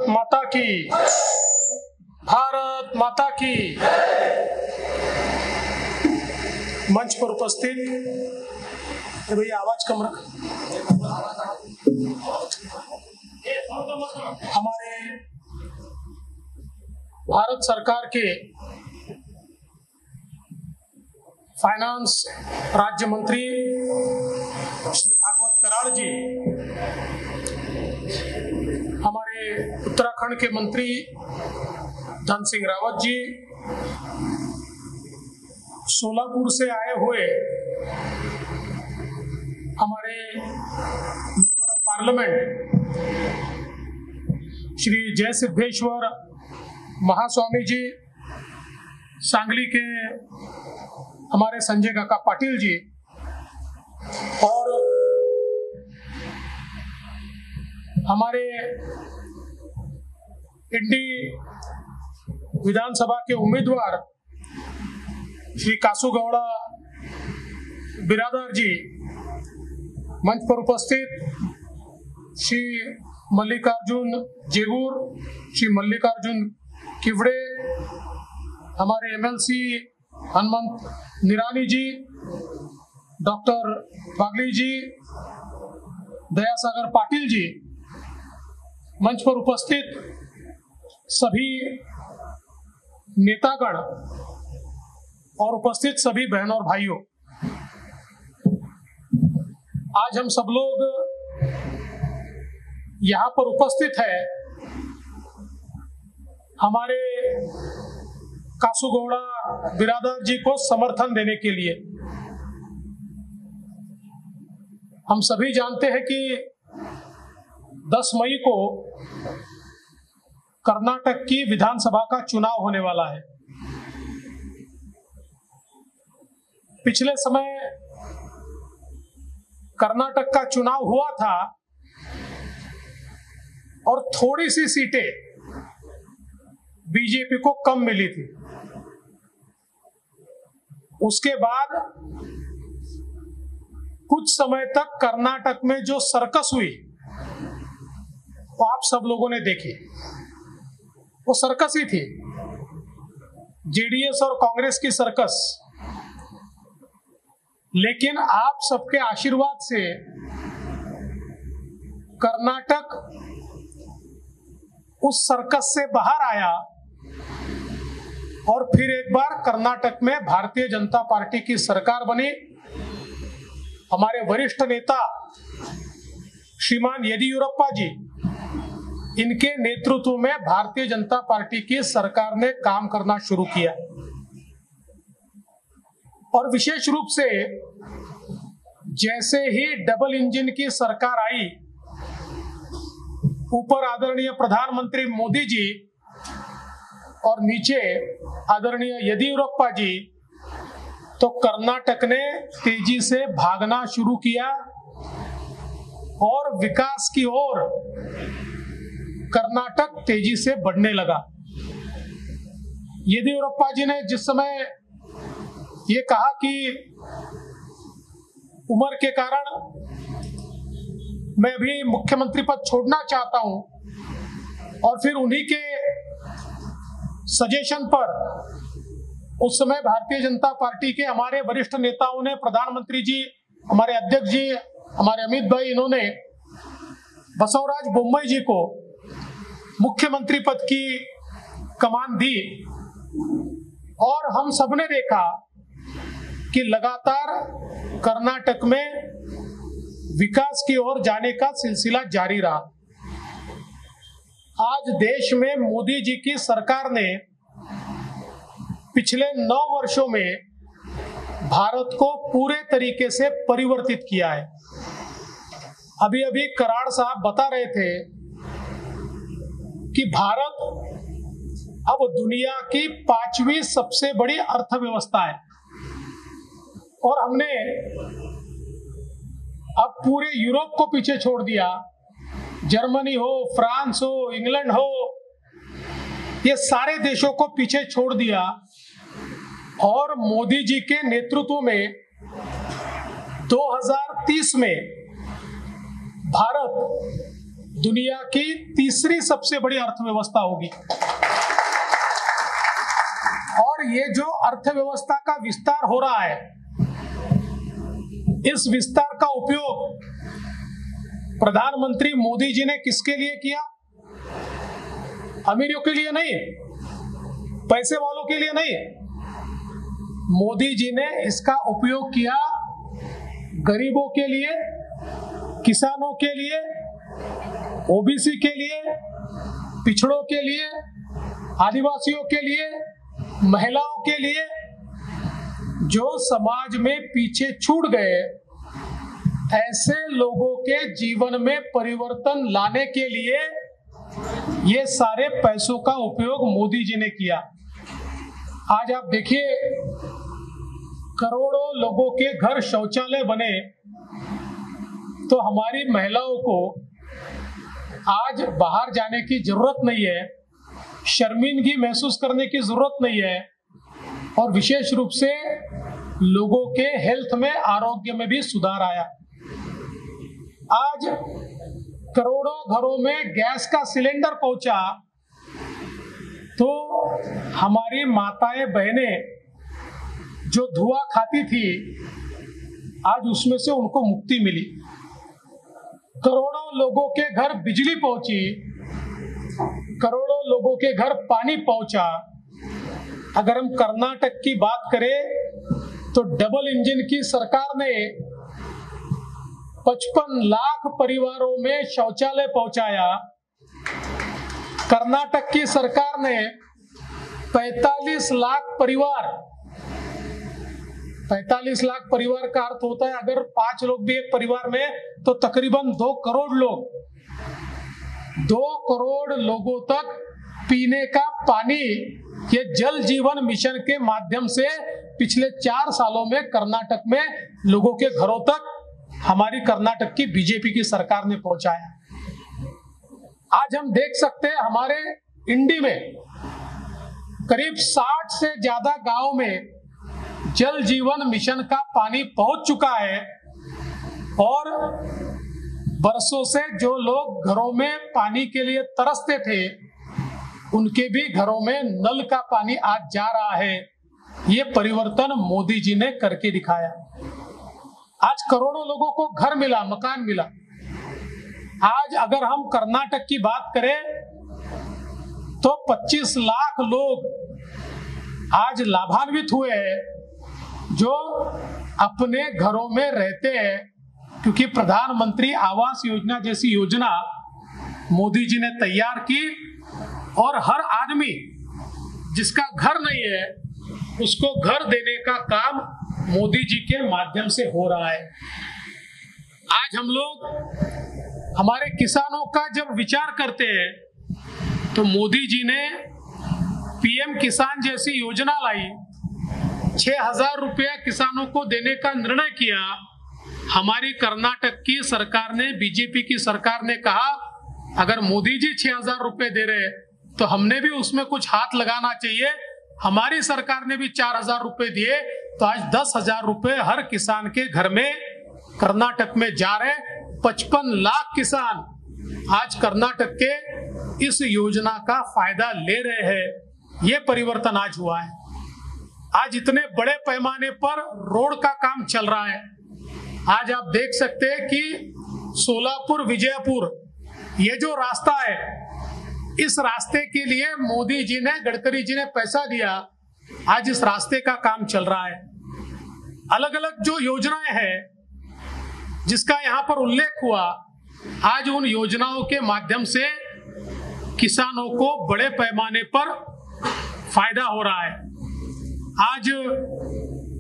माता की, भारत माता की। मंच पर उपस्थित भैया आवाज कम रख। हमारे भारत सरकार के फाइनेंस राज्य मंत्री श्री भागवत कराड़ जी, हमारे उत्तराखंड के मंत्री धन सिंह रावत जी, सोलापुर से आए हुए हमारे मेंबर ऑफ पार्लियामेंट श्री जय सिद्धेश्वर महास्वामी जी, सांगली के हमारे संजय काका पाटिल जी और हमारे इंडी विधानसभा के उम्मीदवार श्री कासूगौड़ा बिरादर जी, मंच पर उपस्थित श्री मल्लिकार्जुन जेगूर, श्री मल्लिकार्जुन किवड़े, हमारे एमएलसी हनुमंत निरानी जी, डॉक्टर बागली जी, दयासागर पाटिल जी, मंच पर उपस्थित सभी नेतागण और उपस्थित सभी बहनों और भाइयों, आज हम सब लोग यहाँ पर उपस्थित है हमारे कासूगौड़ा बिरादर जी को समर्थन देने के लिए। हम सभी जानते हैं कि 10 मई को कर्नाटक की विधानसभा का चुनाव होने वाला है। पिछले समय कर्नाटक का चुनाव हुआ था और थोड़ी सी सीटें बीजेपी को कम मिली थी। उसके बाद कुछ समय तक कर्नाटक में जो सर्कस हुई वो आप सब लोगों ने देखी। वो सर्कस ही थी, जेडीएस और कांग्रेस की सर्कस। लेकिन आप सबके आशीर्वाद से कर्नाटक उस सर्कस से बाहर आया और फिर एक बार कर्नाटक में भारतीय जनता पार्टी की सरकार बनी। हमारे वरिष्ठ नेता श्रीमान येदियुरप्पा जी, इनके नेतृत्व में भारतीय जनता पार्टी की सरकार ने काम करना शुरू किया और विशेष रूप से जैसे ही डबल इंजन की सरकार आई, ऊपर आदरणीय प्रधानमंत्री मोदी जी और नीचे आदरणीय येदियुरप्पा जी, तो कर्नाटक ने तेजी से भागना शुरू किया और विकास की ओर कर्नाटक तेजी से बढ़ने लगा। येदियुरप्पा जी ने जिस समय ये कहा कि उम्र के कारण मैं भी मुख्यमंत्री पद छोड़ना चाहता हूं, और फिर उन्हीं के सजेशन पर उस समय भारतीय जनता पार्टी के हमारे वरिष्ठ नेताओं ने, प्रधानमंत्री जी, हमारे अध्यक्ष जी, हमारे अमित भाई, इन्होंने बसवराज बोम्मई जी को मुख्यमंत्री पद की कमान दी और हम सबने देखा कि लगातार कर्नाटक में विकास की ओर जाने का सिलसिला जारी रहा। आज देश में मोदी जी की सरकार ने पिछले 9 वर्षों में भारत को पूरे तरीके से परिवर्तित किया है। अभी अभी कराड़ साहब बता रहे थे कि भारत अब दुनिया की 5वीं सबसे बड़ी अर्थव्यवस्था है और हमने अब पूरे यूरोप को पीछे छोड़ दिया। जर्मनी हो, फ्रांस हो, इंग्लैंड हो, ये सारे देशों को पीछे छोड़ दिया और मोदी जी के नेतृत्व में 2030 में भारत दुनिया की तीसरी सबसे बड़ी अर्थव्यवस्था होगी। और ये जो अर्थव्यवस्था का विस्तार हो रहा है, इस विस्तार का उपयोग प्रधानमंत्री मोदी जी ने किसके लिए किया? अमीरों के लिए नहीं, पैसे वालों के लिए नहीं। मोदी जी ने इसका उपयोग किया गरीबों के लिए, किसानों के लिए, ओबीसी के लिए, पिछड़ों के लिए, आदिवासियों के लिए, महिलाओं के लिए, जो समाज में पीछे छूट गए, ऐसे लोगों के जीवन में परिवर्तन लाने के लिए ये सारे पैसों का उपयोग मोदी जी ने किया। आज आप देखिए, करोड़ों लोगों के घर शौचालय बने, तो हमारी महिलाओं को आज बाहर जाने की जरूरत नहीं है, शर्मिंदगी महसूस करने की जरूरत नहीं है, और विशेष रूप से लोगों के हेल्थ में, आरोग्य में भी सुधार आया। आज करोड़ों घरों में गैस का सिलेंडर पहुंचा, तो हमारी माताएं बहनें जो धुआं खाती थी, आज उसमें से उनको मुक्ति मिली। करोड़ों लोगों के घर बिजली पहुंची, करोड़ों लोगों के घर पानी पहुंचा। अगर हम कर्नाटक की बात करें तो डबल इंजन की सरकार ने 55 लाख परिवारों में शौचालय पहुंचाया। कर्नाटक की सरकार ने 45 लाख परिवार, 45 लाख परिवार का अर्थ होता है अगर 5 लोग भी एक परिवार में, तो तकरीबन 2 करोड़ लोग, 2 करोड़ लोगों तक पीने का पानी ये जल जीवन मिशन के माध्यम से पिछले 4 सालों में कर्नाटक में लोगों के घरों तक हमारी कर्नाटक की बीजेपी की सरकार ने पहुंचाया। आज हम देख सकते हैं हमारे इंडी में करीब 60 से ज्यादा गांव में जल जीवन मिशन का पानी पहुंच चुका है, और बरसों से जो लोग घरों में पानी के लिए तरसते थे, उनके भी घरों में नल का पानी आज जा रहा है। ये परिवर्तन मोदी जी ने करके दिखाया। आज करोड़ों लोगों को घर मिला, मकान मिला। आज अगर हम कर्नाटक की बात करें तो 25 लाख लोग आज लाभान्वित हुए हैं, जो अपने घरों में रहते हैं, क्योंकि प्रधानमंत्री आवास योजना जैसी योजना मोदी जी ने तैयार की, और हर आदमी जिसका घर नहीं है उसको घर देने का काम मोदी जी के माध्यम से हो रहा है। आज हम लोग हमारे किसानों का जब विचार करते हैं तो मोदी जी ने पीएम किसान जैसी योजना लाई, 6,000 रुपया किसानों को देने का निर्णय किया। हमारी कर्नाटक की सरकार ने, बीजेपी की सरकार ने कहा अगर मोदी जी 6,000 रुपये दे रहे तो हमने भी उसमें कुछ हाथ लगाना चाहिए। हमारी सरकार ने भी 4,000 रुपये दिए, तो आज 10,000 रुपये हर किसान के घर में कर्नाटक में जा रहे। 55 लाख किसान आज कर्नाटक के इस योजना का फायदा ले रहे हैं। ये परिवर्तन आज हुआ है। आज इतने बड़े पैमाने पर रोड का काम चल रहा है। आज आप देख सकते हैं कि सोलापुर विजयपुर ये जो रास्ता है, इस रास्ते के लिए मोदी जी ने, गडकरी जी ने पैसा दिया। आज इस रास्ते का काम चल रहा है। अलग अलग जो योजनाएं हैं जिसका यहाँ पर उल्लेख हुआ, आज उन योजनाओं के माध्यम से किसानों को बड़े पैमाने पर फायदा हो रहा है। आज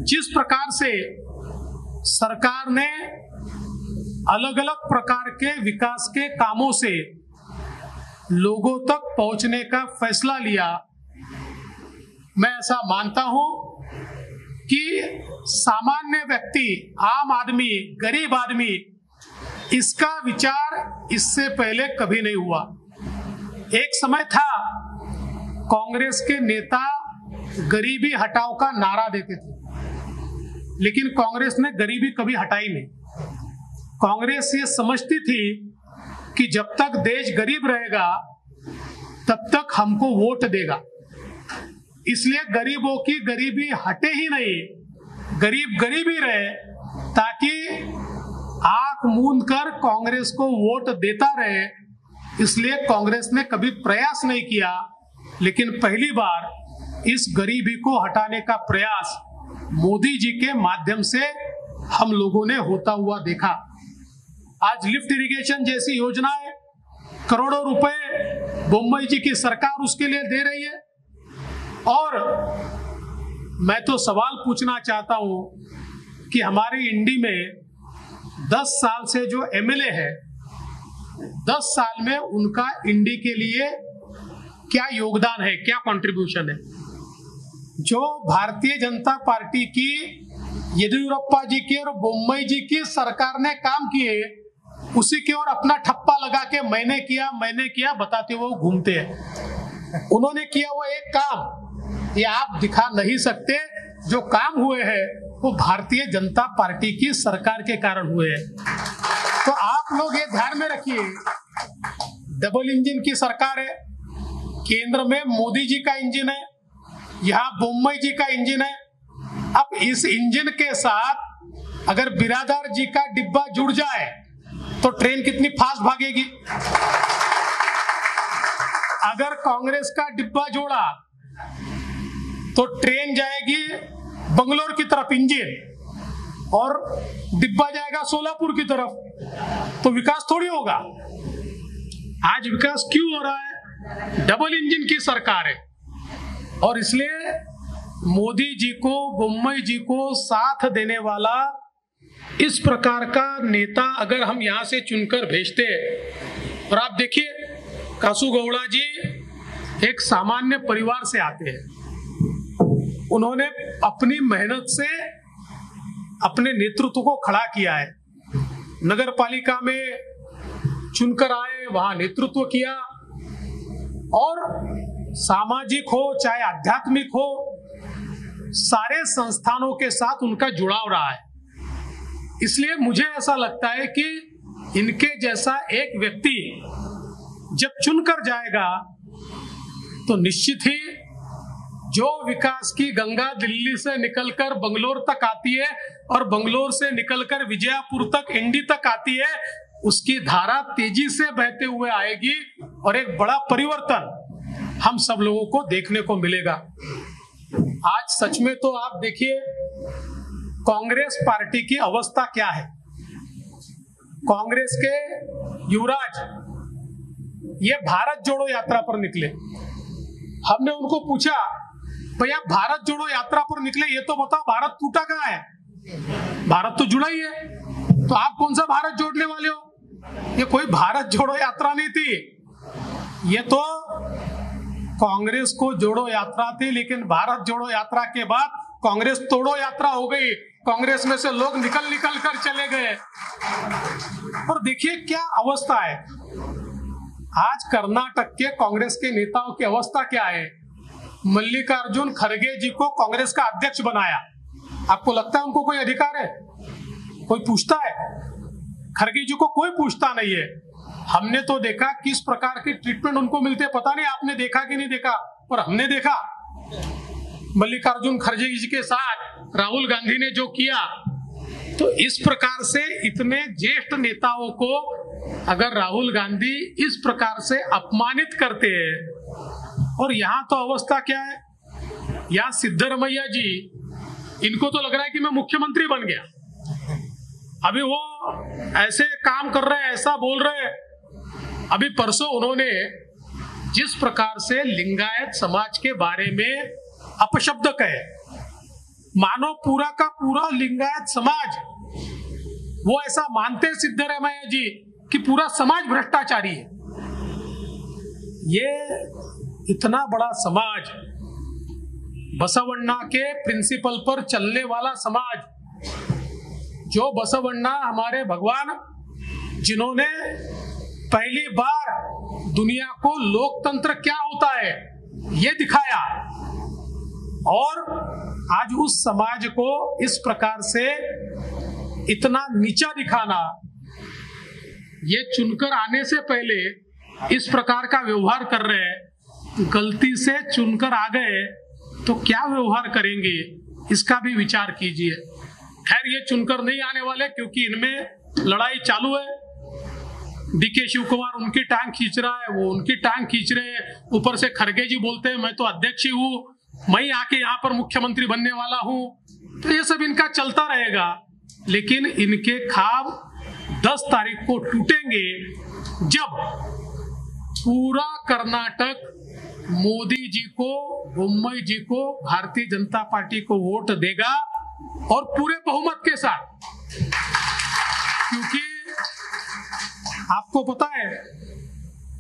जिस प्रकार से सरकार ने अलग अलग प्रकार के विकास के कामों से लोगों तक पहुंचने का फैसला लिया, मैं ऐसा मानता हूं कि सामान्य व्यक्ति, आम आदमी, गरीब आदमी, इसका विचार इससे पहले कभी नहीं हुआ। एक समय था कांग्रेस के नेता गरीबी हटाओ का नारा देते थे, लेकिन कांग्रेस ने गरीबी कभी हटाई नहीं। कांग्रेस ये समझती थी कि जब तक देश गरीब रहेगा तब तक हमको वोट देगा, इसलिए गरीबों की गरीबी हटे ही नहीं, गरीब गरीब ही रहे, ताकि आंख मूंद कर कांग्रेस को वोट देता रहे। इसलिए कांग्रेस ने कभी प्रयास नहीं किया, लेकिन पहली बार इस गरीबी को हटाने का प्रयास मोदी जी के माध्यम से हम लोगों ने होता हुआ देखा। आज लिफ्ट इरिगेशन जैसी योजनाएं करोड़ों रुपए बोम्मई जी की सरकार उसके लिए दे रही है। और मैं तो सवाल पूछना चाहता हूं कि हमारी इंडी में 10 साल से जो एमएलए है, 10 साल में उनका इंडी के लिए क्या योगदान है, क्या कंट्रीब्यूशन है। जो भारतीय जनता पार्टी की येदियुरप्पा जी की और बोम्मई जी की सरकार ने काम किए, उसी की ओर अपना ठप्पा लगा के मैंने किया बताते हुए घूमते हैं। उन्होंने किया वो एक काम ये आप दिखा नहीं सकते, जो काम हुए हैं वो भारतीय जनता पार्टी की सरकार के कारण हुए हैं। तो आप लोग ये ध्यान में रखिए, डबल इंजन की सरकार है, केंद्र में मोदी जी का इंजन है, यहाँ बोम्मई जी का इंजन है। अब इस इंजन के साथ अगर बिरादर जी का डिब्बा जुड़ जाए तो ट्रेन कितनी फास्ट भागेगी। अगर कांग्रेस का डिब्बा जोड़ा तो ट्रेन जाएगी बंगलोर की तरफ इंजन, और डिब्बा जाएगा सोलापुर की तरफ, तो विकास थोड़ी होगा। आज विकास क्यों हो रहा है? डबल इंजन की सरकार है। और इसलिए मोदी जी को, बोम्मई जी को साथ देने वाला इस प्रकार का नेता अगर हम यहां से चुनकर भेजते, और आप देखिए कासू गौड़ा जी एक सामान्य परिवार से आते हैं, उन्होंने अपनी मेहनत से अपने नेतृत्व को खड़ा किया है। नगर पालिका में चुनकर आए, वहां नेतृत्व किया, और सामाजिक हो चाहे आध्यात्मिक हो, सारे संस्थानों के साथ उनका जुड़ाव रहा है। इसलिए मुझे ऐसा लगता है कि इनके जैसा एक व्यक्ति जब चुनकर जाएगा तो निश्चित ही जो विकास की गंगा दिल्ली से निकलकर बंगलोर तक आती है और बंगलोर से निकलकर विजयपुर तक, इंडी तक आती है, उसकी धारा तेजी से बहते हुए आएगी और एक बड़ा परिवर्तन हम सब लोगों को देखने को मिलेगा। आज सच में तो आप देखिए कांग्रेस पार्टी की अवस्था क्या है। कांग्रेस के युवराज ये भारत जोड़ो यात्रा पर निकले। हमने उनको पूछा, भैया भारत जोड़ो यात्रा पर निकले, ये तो बताओ भारत टूटा कहाँ है? भारत तो जुड़ा ही है, तो आप कौन सा भारत जोड़ने वाले हो? ये कोई भारत जोड़ो यात्रा नहीं थी, ये तो कांग्रेस को जोड़ो यात्रा थी। लेकिन भारत जोड़ो यात्रा के बाद कांग्रेस तोड़ो यात्रा हो गई, कांग्रेस में से लोग निकल निकल कर चले गए। और देखिए क्या अवस्था है आज कर्नाटक के कांग्रेस के नेताओं की अवस्था क्या है। मल्लिकार्जुन खड़गे जी को कांग्रेस का अध्यक्ष बनाया। आपको लगता है उनको कोई अधिकार है? कोई पूछता है? खड़गे जी को कोई पूछता नहीं है। हमने तो देखा किस प्रकार की ट्रीटमेंट उनको मिलते, पता नहीं आपने देखा कि नहीं देखा, और हमने देखा मल्लिकार्जुन खड़गे जी के साथ राहुल गांधी ने जो किया। तो इस प्रकार से इतने ज्येष्ठ नेताओं को अगर राहुल गांधी इस प्रकार से अपमानित करते हैं, और यहाँ तो अवस्था क्या है, यहाँ सिद्धरमैया जी, इनको तो लग रहा है कि मैं मुख्यमंत्री बन गया। अभी वो ऐसे काम कर रहे हैं, ऐसा बोल रहे हैं। अभी परसों उन्होंने जिस प्रकार से लिंगायत समाज के बारे में अपशब्द कहे, मानो पूरा का पूरा लिंगायत समाज, वो ऐसा मानते सिद्धरमैया जी कि पूरा समाज भ्रष्टाचारी है। ये इतना बड़ा समाज, बसवण्णा के प्रिंसिपल पर चलने वाला समाज, जो बसवण्णा हमारे भगवान, जिन्होंने पहली बार दुनिया को लोकतंत्र क्या होता है ये दिखाया, और आज उस समाज को इस प्रकार से इतना नीचा दिखाना, ये चुनकर आने से पहले इस प्रकार का व्यवहार कर रहे हैं, गलती से चुनकर आ गए तो क्या व्यवहार करेंगे, इसका भी विचार कीजिए। खैर ये चुनकर नहीं आने वाले, क्योंकि इनमें लड़ाई चालू है। डीके शिव कुमार उनकी टांग खींच रहा है, वो उनकी टांग खींच रहे हैं। ऊपर से खड़गे जी बोलते हैं मैं तो अध्यक्ष ही हूँ, मैं आके यहाँ पर मुख्यमंत्री बनने वाला हूँ। तो ये सब इनका चलता रहेगा, लेकिन इनके ख्वाब 10 तारीख को टूटेंगे, जब पूरा कर्नाटक मोदी जी को, बोम्मई जी को, भारतीय जनता पार्टी को वोट देगा, और पूरे बहुमत के साथ। क्योंकि आपको पता है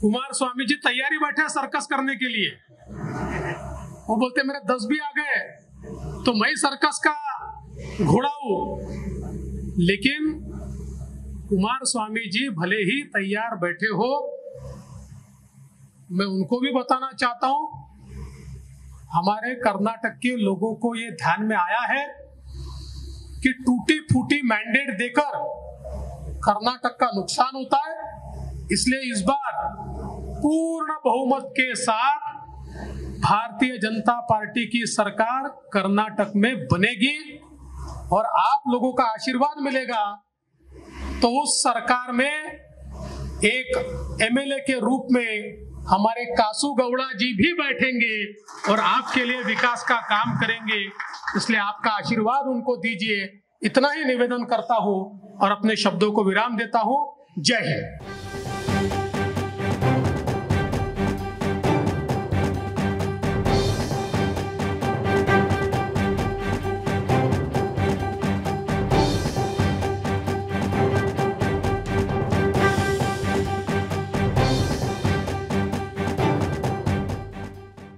कुमार स्वामी जी तैयारी बैठे सर्कस करने के लिए। वो बोलते मेरे 10 भी आ गए तो मैं सर्कस का घोड़ा हूं। लेकिन कुमार स्वामी जी भले ही तैयार बैठे हो, मैं उनको भी बताना चाहता हूं, हमारे कर्नाटक के लोगों को ये ध्यान में आया है कि टूटी फूटी मैंडेट देकर कर्नाटक का नुकसान होता है। इसलिए इस बार पूर्ण बहुमत के साथ भारतीय जनता पार्टी की सरकार कर्नाटक में बनेगी, और आप लोगों का आशीर्वाद मिलेगा तो उस सरकार में एक एमएलए के रूप में हमारे कासू गौड़ा जी भी बैठेंगे और आपके लिए विकास का काम करेंगे। इसलिए आपका आशीर्वाद उनको दीजिए, इतना ही निवेदन करता हूं और अपने शब्दों को विराम देता हूं। जय हिंद।